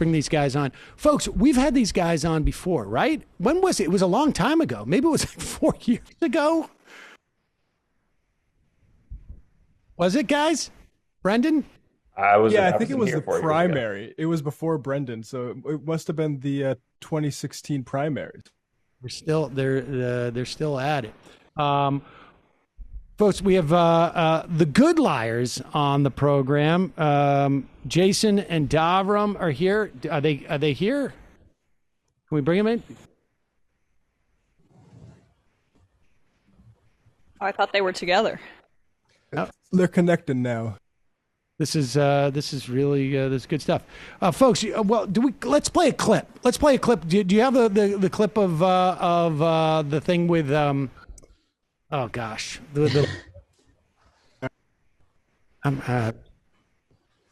bring these guys on. Folks, we've had these guys on before, right? When was it? It was a long time ago. Maybe it was like 4 years ago. Was it, guys? Brendan? I think it was the primary. It was before Brendan, so it must have been the 2016 primaries. They're still at it. Folks, we have the Good Liars on the program. Jason and Davram are here. Are they here? Can we bring them in? Oh, I thought they were together. They're connected now. This is really this is good stuff, folks. Well, let's play a clip. Let's play a clip. Do you have the clip of the thing with oh gosh,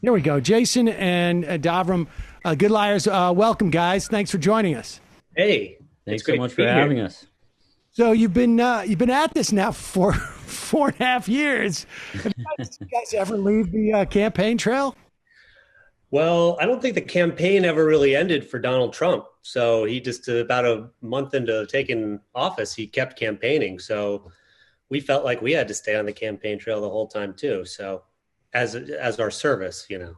here we go. Jason and Davram, Good Liars. Welcome, guys. Thanks for joining us. Hey, thanks so much for having us. So you've been at this now for 4.5 years. Have you guys ever leave the campaign trail? Well, I don't think the campaign ever really ended for Donald Trump. So he just about a month into taking office, he kept campaigning. So we felt like we had to stay on the campaign trail the whole time too. So as our service, you know.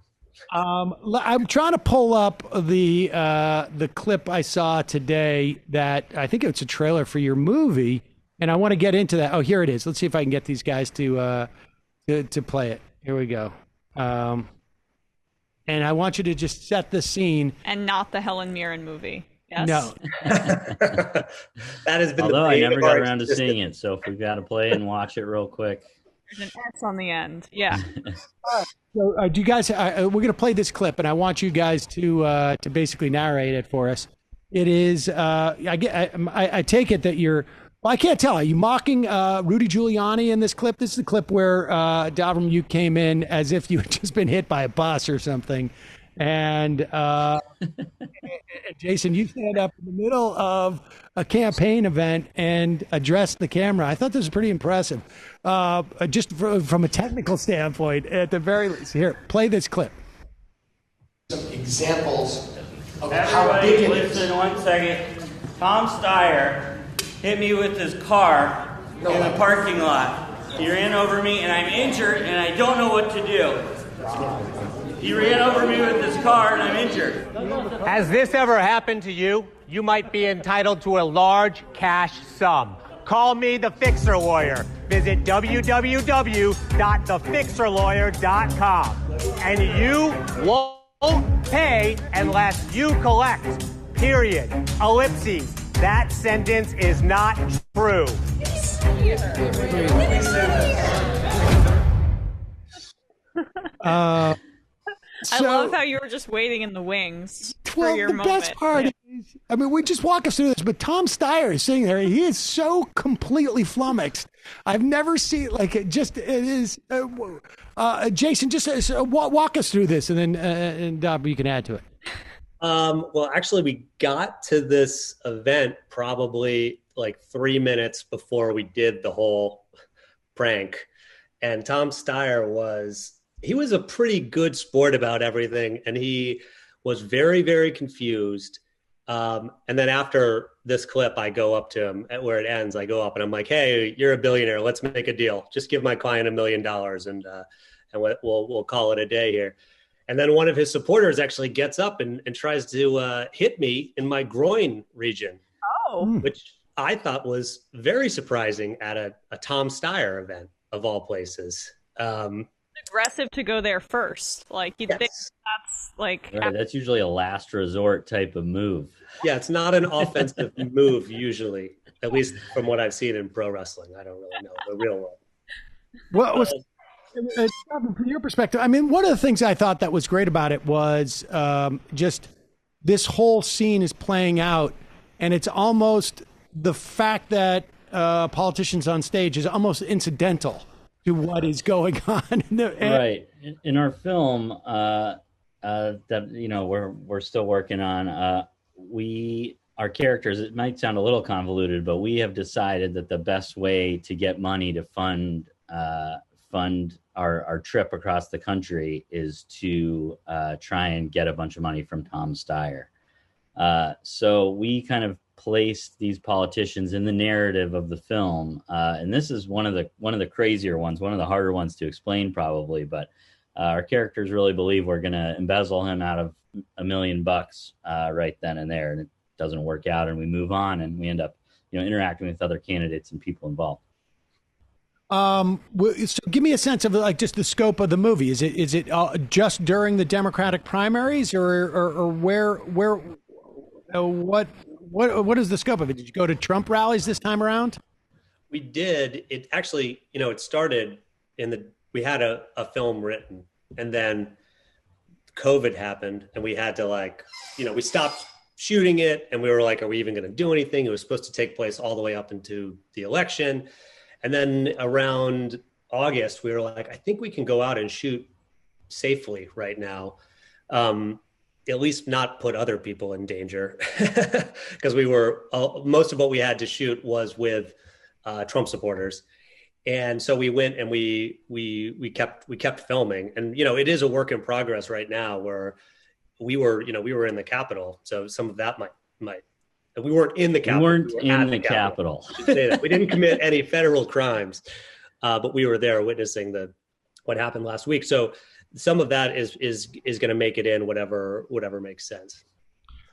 I'm trying to pull up the clip I saw today that I think it's a trailer for your movie, and I want to get into that. Oh, here it is. Let's see if I can get these guys to play it. Here we go. And I want you to just set the scene. And not the Helen Mirren movie. Yes. No. That has been. Although I never got around to seeing it, so if we've got to play and watch it real quick. There's an S on the end. Yeah. So, do you guys? We're going to play this clip, and I want you guys to basically narrate it for us. It is. I take it that you're. Well, I can't tell. Are you mocking Rudy Giuliani in this clip? This is the clip where Davram, you came in as if you had just been hit by a bus or something, and Jason, you stand up in the middle of a campaign event and address the camera. I thought this was pretty impressive, just from a technical standpoint, at the very least. Here, play this clip. Some examples of Everybody, how big it is. listen 1 second. Tom Steyer hit me with his car in the parking lot. He ran over me and I'm injured and I don't know what to do. He ran over me with his car and I'm injured. Has this ever happened to you? You might be entitled to a large cash sum. Call me the Fixer Lawyer. Visit www.thefixerlawyer.com. And you won't pay unless you collect. Period. Ellipses. That sentence is not true. I love how you were just waiting in the wings for your moment. The best part is, I mean, we just walk us through this, but Tom Steyer is sitting there. He is so completely flummoxed. I've never seen it is. Jason, just walk us through this, and then you can add to it. Well, actually, we got to this event probably like 3 minutes before we did the whole prank. And Tom Steyer was a pretty good sport about everything. And he was very, very confused. And then after this clip, I go up to him at where it ends. I go up and I'm like, hey, you're a billionaire. Let's make a deal. Just give my client $1 million and we'll call it a day here. And then one of his supporters actually gets up and tries to hit me in my groin region, which I thought was very surprising at a Tom Steyer event of all places. Aggressive to go there first. Like you'd think that's like right, that's usually a last resort type of move. Yeah, it's not an offensive move usually, at least from what I've seen in pro wrestling. I don't really know the real world. Well, from your perspective, I mean, one of the things I thought that was great about it was just this whole scene is playing out, and it's almost the fact that politicians on stage is almost incidental to what is going on. Right. In our film that we're still working on, our characters, it might sound a little convoluted, but we have decided that the best way to get money to fund fund our trip across the country is to try and get a bunch of money from Tom Steyer. So we kind of placed these politicians in the narrative of the film, and this is one of the crazier ones, one of the harder ones to explain probably, but our characters really believe we're going to embezzle him out of $1 million right then and there, and it doesn't work out, and we move on, and we end up interacting with other candidates and people involved. So give me a sense of like just the scope of the movie. Is it just during the Democratic primaries, or what is the scope of it? Did you go to Trump rallies this time around? We did. It actually, it started we had a film written, and then COVID happened, and we had to we stopped shooting it, and we were like, are we even going to do anything? It was supposed to take place all the way up into the election. And then around August, we were like, I think we can go out and shoot safely right now. At least not put other people in danger, because most of what we had to shoot was with Trump supporters. And so we went and we kept filming, and it is a work in progress right now where we were in the Capitol, so some of that might we weren't in the Capitol. We weren't in the Capitol. Say that. We didn't commit any federal crimes, but we were there witnessing what happened last week. So some of that is going to make it in whatever makes sense.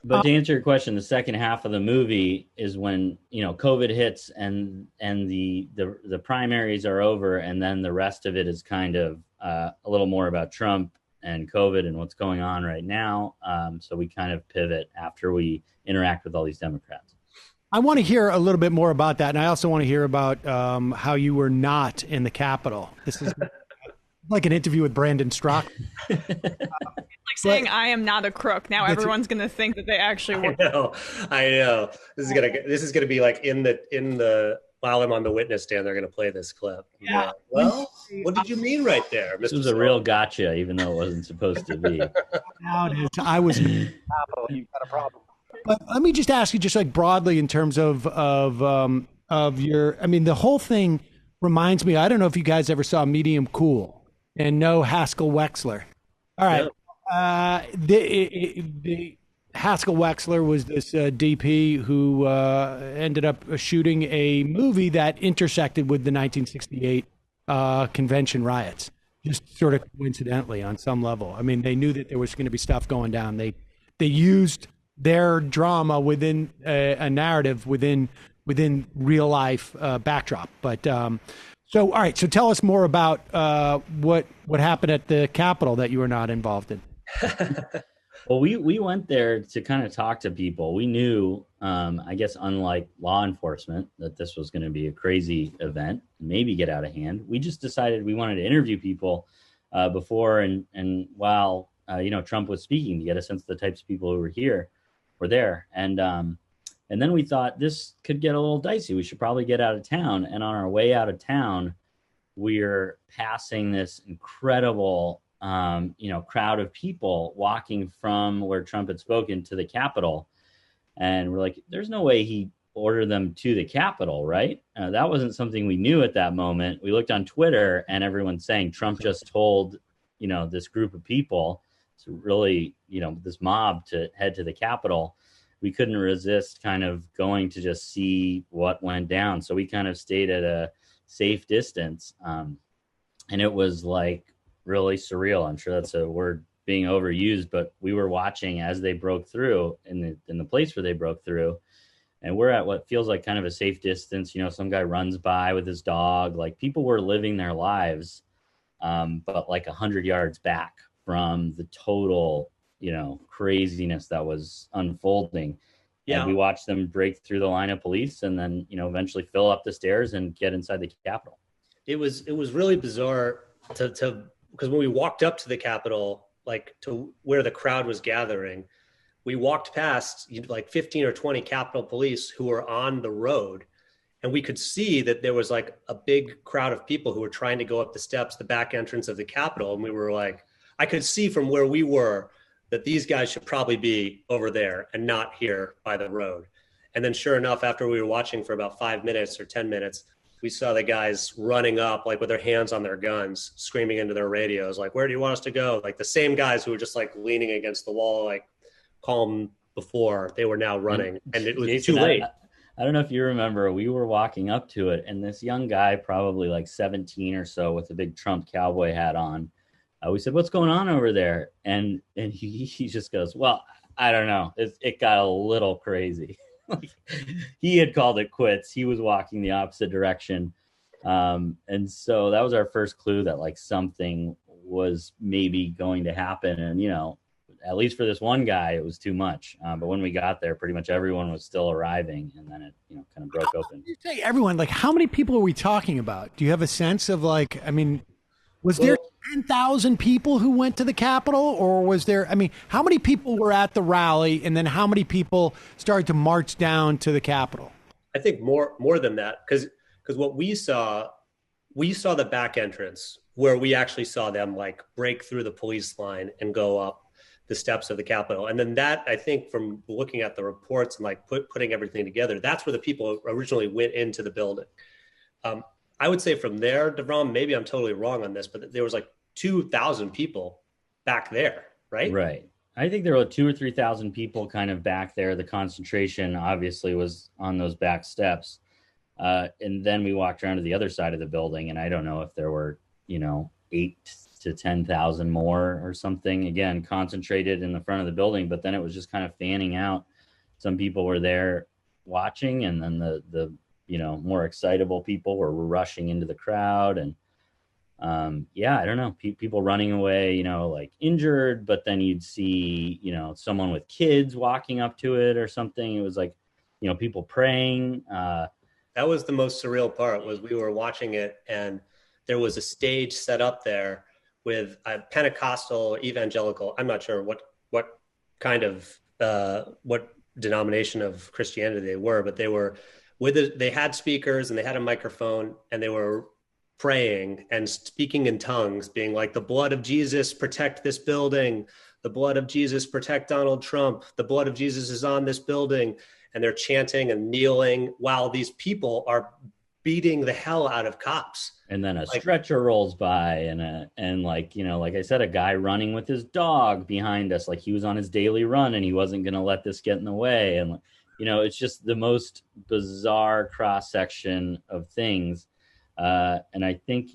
But to answer your question, the second half of the movie is when COVID hits and the primaries are over, and then the rest of it is kind of a little more about Trump and COVID and what's going on right now. So we kind of pivot after we interact with all these Democrats. I want to hear a little bit more about that, and I also want to hear about how you were not in the Capitol. This is like an interview with Brandon Strock. Like saying I am not a crook. Now everyone's going to think that they actually were. I know. This is gonna be like in the while I'm on the witness stand, they're gonna play this clip. Yeah. Well, what did you mean right there, Mr. This was a real gotcha, even though it wasn't supposed to be. Now it is. I was in the Capitol. You've got a problem. But let me just ask you, just like broadly in terms of your. I mean, the whole thing reminds me. I don't know if you guys ever saw Medium Cool and know Haskell Wexler. All right. Yep. The Haskell Wexler was this DP who ended up shooting a movie that intersected with the 1968 convention riots, just sort of coincidentally on some level. I mean, they knew that there was going to be stuff going down. They used their drama within a narrative within real life backdrop. But so, all right. So tell us more about what happened at the Capitol that you were not involved in. Well, we went there to kind of talk to people. We knew, I guess, unlike law enforcement, that this was going to be a crazy event, maybe get out of hand. We just decided we wanted to interview people before and while Trump was speaking, to get a sense of the types of people who were there. And then we thought this could get a little dicey. We should probably get out of town. And on our way out of town, we're passing this incredible crowd of people walking from where Trump had spoken to the Capitol. And we're like, there's no way he ordered them to the Capitol, right? That wasn't something we knew at that moment. We looked on Twitter and everyone's saying Trump just told, this group of people to really, this mob to head to the Capitol. We couldn't resist kind of going to just see what went down. So we kind of stayed at a safe distance. And it was like, really surreal. I'm sure that's a word being overused, but we were watching as they broke through in the place where they broke through, and we're at what feels like kind of a safe distance. Some guy runs by with his dog. Like, people were living their lives, but like 100 yards back from the total, craziness that was unfolding. Yeah, and we watched them break through the line of police, and then eventually fill up the stairs and get inside the Capitol. It was really bizarre because when we walked up to the Capitol, like to where the crowd was gathering, we walked past like 15 or 20 Capitol police who were on the road. And we could see that there was like a big crowd of people who were trying to go up the steps, the back entrance of the Capitol. And we were like, I could see from where we were that these guys should probably be over there and not here by the road. And then sure enough, after we were watching for about 5 minutes or 10 minutes, we saw the guys running up like with their hands on their guns, screaming into their radios, like, where do you want us to go? Like the same guys who were just like leaning against the wall, like calm before, they were now running. And it was Jason, too late. I don't know if you remember, we were walking up to it, and this young guy, probably like 17 or so, with a big Trump cowboy hat on, we said, "What's going on over there?" And he just goes, "Well, I don't know. It got a little crazy." Like, he had called it quits. He was walking the opposite direction. And so that was our first clue that like something was maybe going to happen. And, you know, at least for this one guy, it was too much. But when we got there, pretty much everyone was still arriving, and then it, you know, kind of broke open. You say everyone, like how many people are we talking about? Do you have a sense of like, I mean, was there 10,000 people who went to the Capitol, or was there, I mean, how many people were at the rally, and then how many people started to march down to the Capitol? I think more than that, because what we saw the back entrance where we actually saw them like break through the police line and go up the steps of the Capitol. And then that, I think from looking at the reports and like putting everything together, that's where the people originally went into the building. I would say from there, DeVrom, maybe I'm totally wrong on this, but there was like 2,000 people back there, right? Right. I think there were 2,000 or 3,000 people kind of back there. The concentration obviously was on those back steps. And then we walked around to the other side of the building, and I don't know if there were, you know, 8,000 to 10,000 more or something, again, concentrated in the front of the building, but then it was just kind of fanning out. Some people were there watching, and then the you know, more excitable people were rushing into the crowd. And I don't know, people running away, you know, like injured, but then you'd see, you know, someone with kids walking up to it or something. It was like, you know, people praying. That was the most surreal part, was we were watching it, and there was a stage set up there with a Pentecostal evangelical. I'm not sure what kind of what denomination of Christianity they were, but they were they had speakers and they had a microphone, and they were praying and speaking in tongues, being like, the blood of Jesus protect this building, the blood of Jesus protect Donald Trump, the blood of Jesus is on this building. And they're chanting and kneeling while these people are beating the hell out of cops. And then a stretcher rolls by, and like, you know, like I said, a guy running with his dog behind us, like he was on his daily run and he wasn't going to let this get in the way. And, you know, it's just the most bizarre cross section of things. And I think,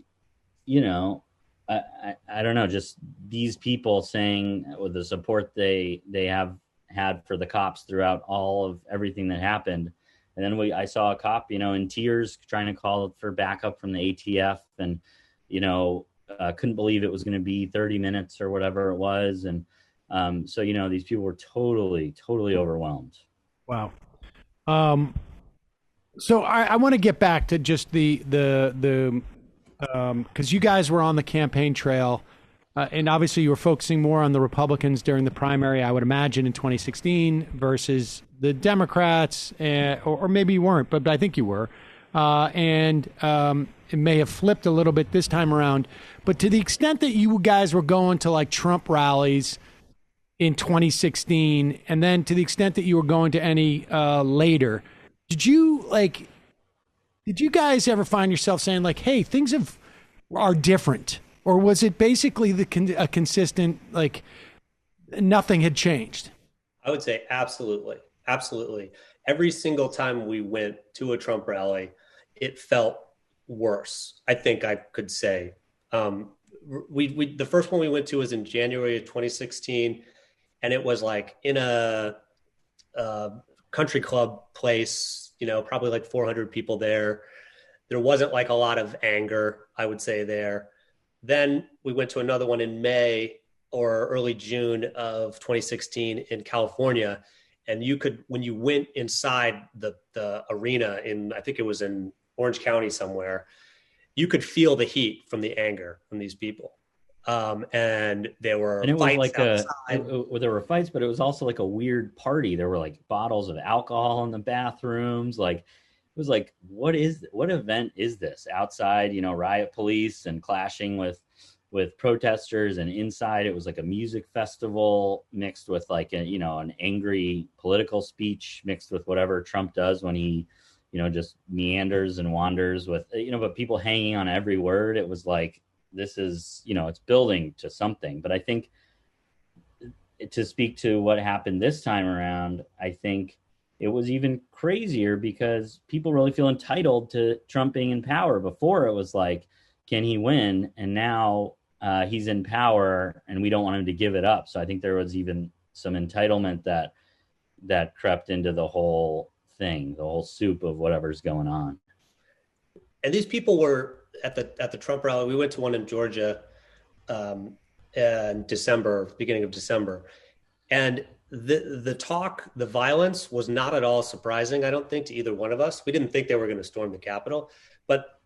you know, I don't know, just these people saying with the support they have had for the cops throughout all of everything that happened. And then I saw a cop, you know, in tears trying to call for backup from the ATF, and, you know, couldn't believe it was going to be 30 minutes or whatever it was. And so, you know, these people were totally overwhelmed. Wow. So I want to get back to just the because you guys were on the campaign trail, and obviously you were focusing more on the Republicans during the primary, I would imagine, in 2016 versus the Democrats, or maybe you weren't, but I think you were. And it may have flipped a little bit this time around. But to the extent that you guys were going to like Trump rallies in 2016, and then to the extent that you were going to any later, did you guys ever find yourself saying like, hey, things are different? Or was it basically a consistent, like nothing had changed? I would say absolutely. Absolutely. Every single time we went to a Trump rally, it felt worse, I think I could say. The first one we went to was in January of 2016, and it was like in a country club place, you know, probably like 400 people there. There wasn't like a lot of anger, I would say, there. Then we went to another one in May or early June of 2016 in California. And you could, when you went inside the arena I think it was in Orange County somewhere, you could feel the heat from the anger from these people. And there were fights like outside. There were fights, but it was also like a weird party. There were like bottles of alcohol in the bathrooms. Like, it was like, what event is this? Outside, you know, riot police and clashing with protesters, and inside it was like a music festival mixed with like an angry political speech mixed with whatever Trump does when he, just meanders and wanders with, but people hanging on every word. It was like, this is, it's building to something. But I think, to speak to what happened this time around, I think it was even crazier because people really feel entitled to Trump being in power. Before it was like, can he win? And now he's in power and we don't want him to give it up. So I think there was even some entitlement that crept into the whole thing, the whole soup of whatever's going on. And these people were at the Trump rally. We went to one in Georgia in December, beginning of December. And the talk, the violence was not at all surprising, I don't think, to either one of us. We didn't think they were going to storm the Capitol, but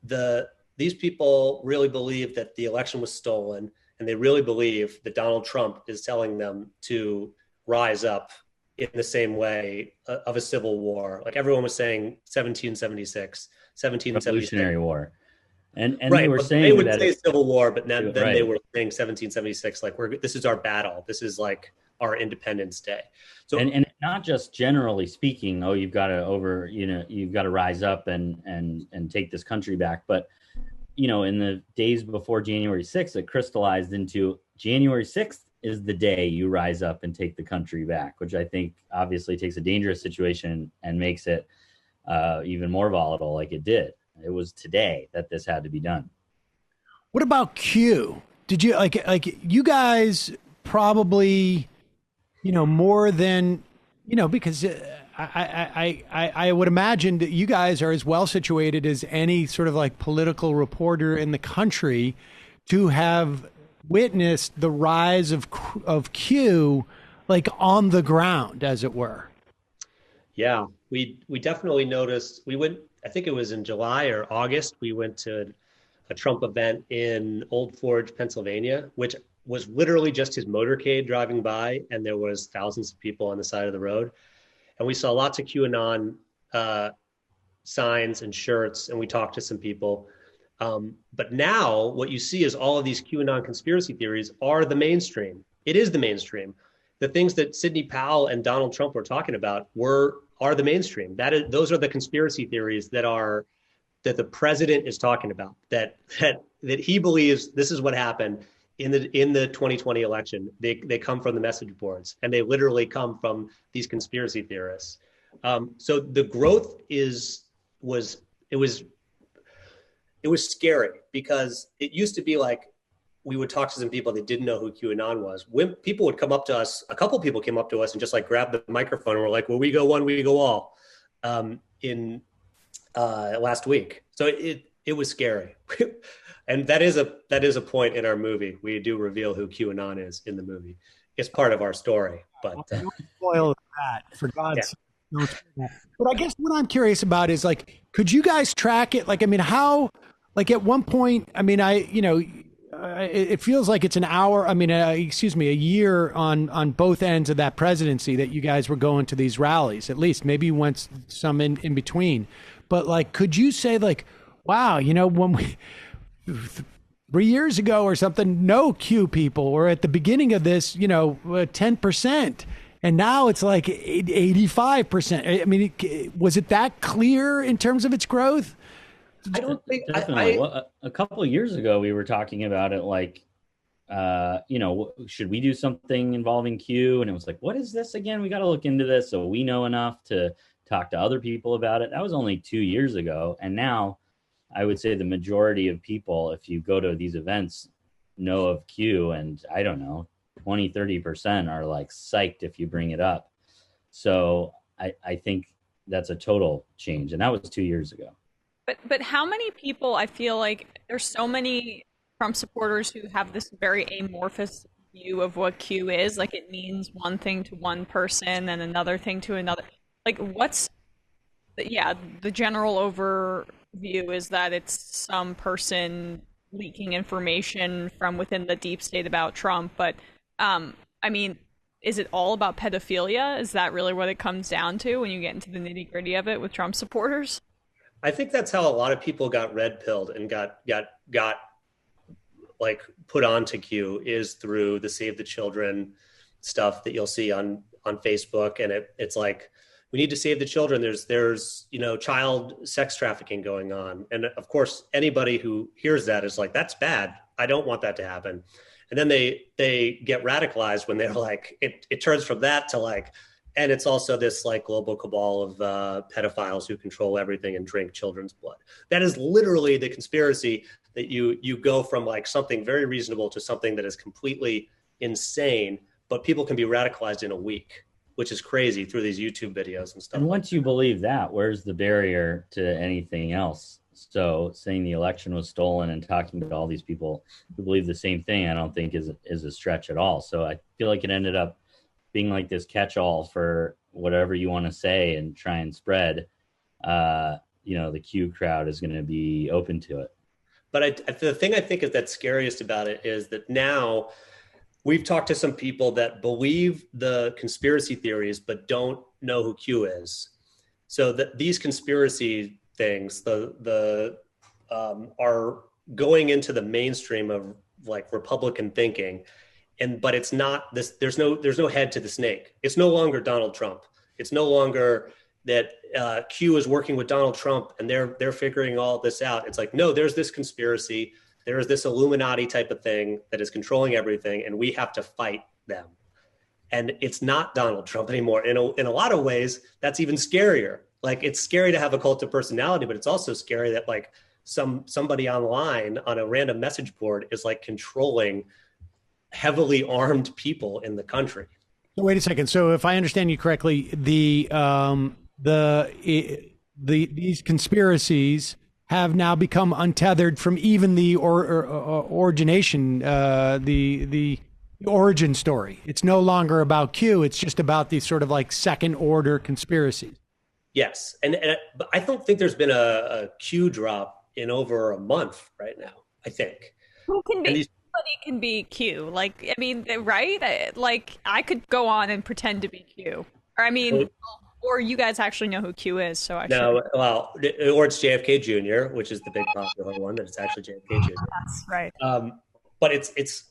these people really believe that the election was stolen, and they really believe that Donald Trump is telling them to rise up in the same way of a civil war. Like everyone was saying 1776, 1776. Revolutionary War. And right, they were saying they would that say Civil War, but then right. They were saying 1776, like this is our battle. This is like our Independence Day. So and not just generally speaking, you've got to rise up and take this country back, but in the days before January 6th, it crystallized into January 6th is the day you rise up and take the country back, which I think obviously takes a dangerous situation and makes it even more volatile, like it did. It was today that this had to be done. What about Q? Did you like you guys probably, more than, because I would imagine that you guys are as well situated as any sort of like political reporter in the country to have witnessed the rise of Q, like on the ground, as it were. Yeah, we definitely noticed. We went, I think it was in July or August, we went to a Trump event in Old Forge, Pennsylvania, which was literally just his motorcade driving by, and there was thousands of people on the side of the road. And we saw lots of QAnon signs and shirts, and we talked to some people. But now what you see is all of these QAnon conspiracy theories are the mainstream. It is the mainstream. The things that Sidney Powell and Donald Trump were talking about are the mainstream. Those are the conspiracy theories that the president is talking about, that he believes this is what happened in the 2020 election. They come from the message boards, and they literally come from these conspiracy theorists. So the growth was scary, because it used to be like we would talk to some people that didn't know who QAnon was. When people would come up to us, a couple people came up to us and just like grabbed the microphone and were like, well, we go one, we go all, in last week. So it was scary. And that is a point in our movie. We do reveal who QAnon is in the movie. It's part of our story, but don't spoil that, for God's sake. But I guess what I'm curious about is, like, could you guys track it? Like, I mean, how, like at one point, I mean, it feels like it's an hour. I mean, a year on both ends of that presidency that you guys were going to these rallies. At least maybe you went some in between. But like, could you say like, wow, when we 3 years ago or something, no Q people, or at the beginning of this, 10%, and now it's like 85%. I mean, was it that clear in terms of its growth? I don't think definitely. Well, a couple of years ago, we were talking about it like, should we do something involving Q? And it was like, what is this again? We got to look into this so we know enough to talk to other people about it. That was only 2 years ago. And now I would say the majority of people, if you go to these events, know of Q, and I don't know, 20-30% are like psyched if you bring it up. So I think that's a total change. And that was 2 years ago. But how many people, I feel like there's so many Trump supporters who have this very amorphous view of what Q is. Like, it means one thing to one person and another thing to another. Like, the general overview is that it's some person leaking information from within the deep state about Trump. But, I mean, is it all about pedophilia? Is that really what it comes down to when you get into the nitty gritty of it with Trump supporters? I think that's how a lot of people got red pilled and got like put onto Q, is through the Save the Children stuff that you'll see on Facebook. And it's like, we need to save the children. There's child sex trafficking going on. And of course, anybody who hears that is like, that's bad. I don't want that to happen. And then they get radicalized when they're like, it turns from that to like, and it's also this like global cabal of pedophiles who control everything and drink children's blood. That is literally the conspiracy, that you go from like something very reasonable to something that is completely insane, but people can be radicalized in a week, which is crazy, through these YouTube videos and stuff. And once you believe that, where's the barrier to anything else? So saying the election was stolen and talking to all these people who believe the same thing, I don't think is a stretch at all. So I feel like it ended up being like this catch-all for whatever you want to say and try and spread. The Q crowd is going to be open to it. But the thing I think is that's scariest about it is that now we've talked to some people that believe the conspiracy theories but don't know who Q is. So that these conspiracy things are going into the mainstream of like Republican thinking, but it's not this. There's no head to the snake. It's no longer Donald Trump. It's no longer that Q is working with Donald Trump and they're figuring all this out. It's like, no, there's this conspiracy. There is this Illuminati type of thing that is controlling everything, and we have to fight them. And it's not Donald Trump anymore. In a lot of ways, that's even scarier. Like, it's scary to have a cult of personality, but it's also scary that like somebody online on a random message board is like controlling heavily armed people in the country. Wait a second. So if I understand you correctly, these conspiracies have now become untethered from even the origination, the origin story. It's no longer about Q. It's just about these sort of like second order conspiracies. Yes. But I don't think there's been a Q drop in over a month right now, I think. Who can be? Anybody can be Q. Like, I mean, right? Like, I could go on and pretend to be Q. Or, I mean, or you guys actually know who Q is, so I no, should. Well, or it's JFK Jr., which is the big popular one, that it's actually JFK Jr. That's right. But it's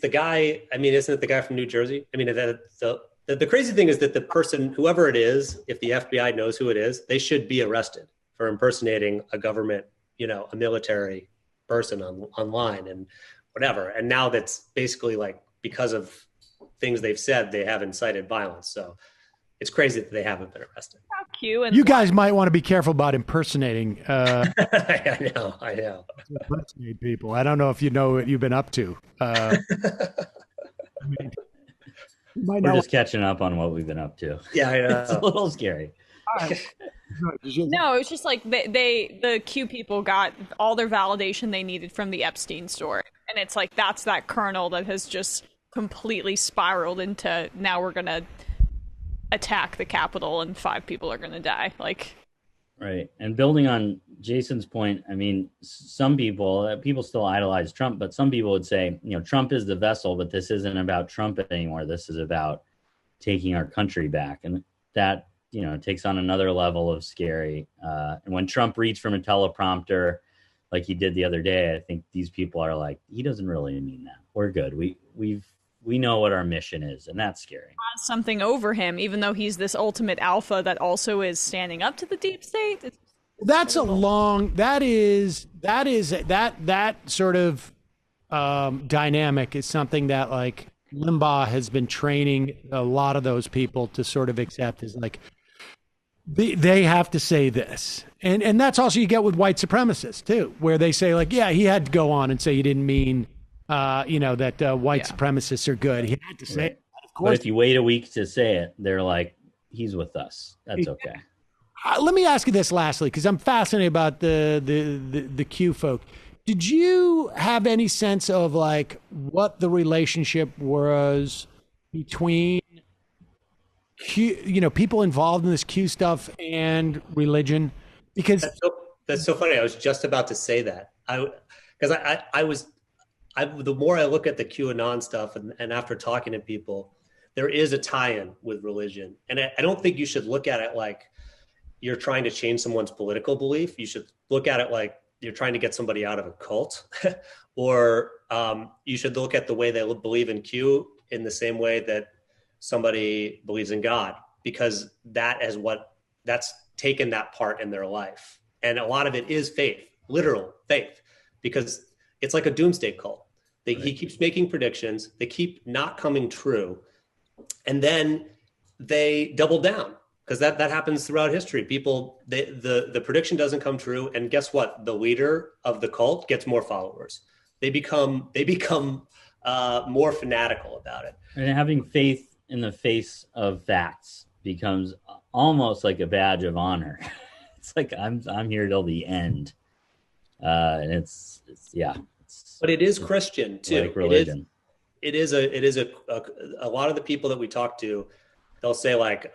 the guy. I mean, isn't it the guy from New Jersey? I mean, the crazy thing is that the person, whoever it is, if the FBI knows who it is, they should be arrested for impersonating a government, a military person online and whatever. And now that's basically like, because of things they've said, they have incited violence. So it's crazy that they haven't been arrested. You guys might want to be careful about impersonating. I know. Impersonate people. I don't know if you know what you've been up to. We're just catching up on what we've been up to. Yeah, I know. It's a little scary. No, it's just like the Q people got all their validation they needed from the Epstein story. And it's like, that's that kernel that has just completely spiraled into, now we're going to attack the Capitol and 5 people are going to die. Like, right. And building on Jason's point, I mean, some people still idolize Trump, but some people would say, Trump is the vessel, but this isn't about Trump anymore. This is about taking our country back. And that, takes on another level of scary. And when Trump reads from a teleprompter, like he did the other day, I think these people are like, he doesn't really mean that. We're good. We know what our mission is, and that's scary. Something over him, even though he's this ultimate alpha that also is standing up to the deep state. That's that sort of dynamic is something that like Limbaugh has been training a lot of those people to sort of accept, is like, they have to say this. And that's also you get with white supremacists too, where they say like, yeah, he had to go on and say he didn't mean, that white supremacists are good. He had to say it. Of course. But if you wait a week to say it, they're like, he's with us. That's okay. Let me ask you this lastly, because I'm fascinated about the Q folk. Did you have any sense of like what the relationship was between Q, people involved in this Q stuff and religion? Because that's so funny. I was just about to say that. The more I look at the QAnon stuff and after talking to people, there is a tie-in with religion. And I don't think you should look at it like you're trying to change someone's political belief. You should look at it like you're trying to get somebody out of a cult or you should look at the way they believe in Q in the same way that somebody believes in God. because that's taken that part in their life. And a lot of it is faith, literal faith, because it's like a doomsday cult. He keeps making predictions. They keep not coming true. And then they double down, because that happens throughout history. People, the prediction doesn't come true. And guess what? The leader of the cult gets more followers. They become more fanatical about it. And having faith in the face of facts becomes almost like a badge of honor. It's like, I'm here till the end. And it's but it is Christian too. Like religion. It is a lot of the people that we talk to, they'll say like,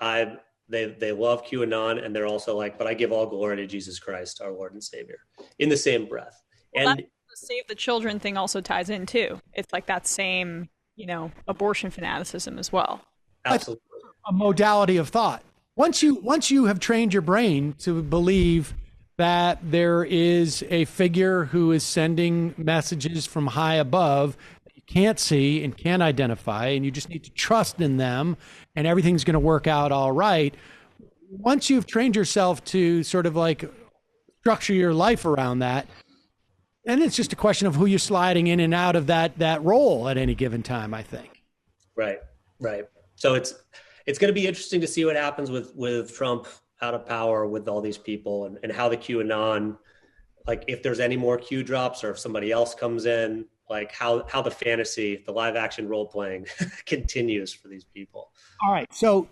they love QAnon, and they're also like, but I give all glory to Jesus Christ, our Lord and Savior, in the same breath. Well, and the Save the Children thing also ties in too. It's like that same, abortion fanaticism as well. Absolutely. A modality of thought. Once you have trained your brain to believe that there is a figure who is sending messages from high above that you can't see and can't identify, and you just need to trust in them, and everything's going to work out all right. Once you've trained yourself to sort of like structure your life around that, and it's just a question of who you're sliding in and out of that role at any given time, I think. Right. So it's going to be interesting to see what happens with Trump out of power, with all these people, and how the QAnon, like if there's any more Q drops, or if somebody else comes in, like how the fantasy, the live action role playing continues for these people. All right. So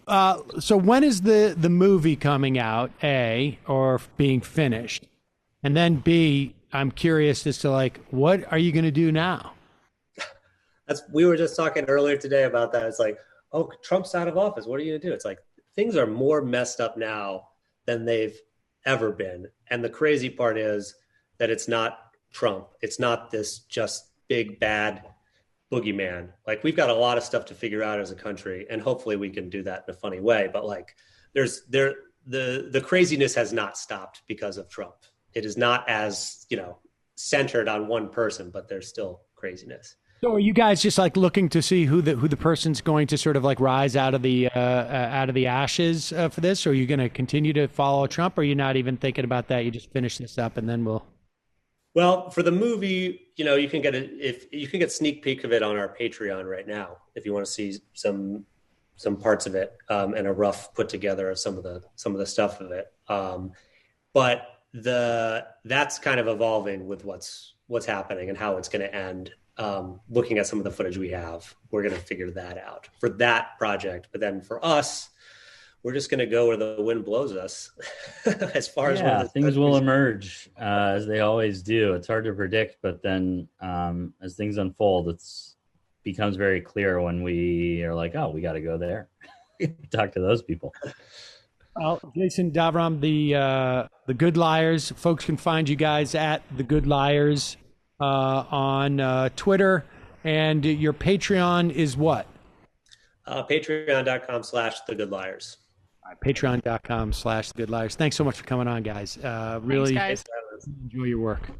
when is the movie coming out, A, or being finished? And then B, I'm curious as to like, what are you going to do now? We were just talking earlier today about that. It's like, oh, Trump's out of office. What are you going to do? It's like, things are more messed up now than they've ever been. And the crazy part is that it's not Trump. It's not this just big, bad boogeyman. Like, we've got a lot of stuff to figure out as a country, and hopefully we can do that in a funny way. But like, the craziness has not stopped because of Trump. It is not as, centered on one person, but there's still craziness. So are you guys just like looking to see who the person's going to sort of like rise out of the ashes for this? Or are you going to continue to follow Trump? Or are you not even thinking about that? You just finish this up and then we'll. Well, for the movie, you can get sneak peek of it on our Patreon right now if you want to see some parts of it, and a rough put together of some of the stuff of it. But that's kind of evolving with what's happening and how it's going to end. Looking at some of the footage we have, we're going to figure that out for that project. But then for us, we're just going to go where the wind blows us. As far as things will emerge as they always do. It's hard to predict, but then as things unfold, it's becomes very clear when we are like, oh, we got to go there. Talk to those people. Well, Jason, Davram, the Good Liars, folks can find you guys at the Good Liars on Twitter, and your Patreon is what? Patreon.com/thegoodliars. Patreon.com/thegoodliars. Thanks so much for coming on, guys. Really Thanks, guys. enjoy your work.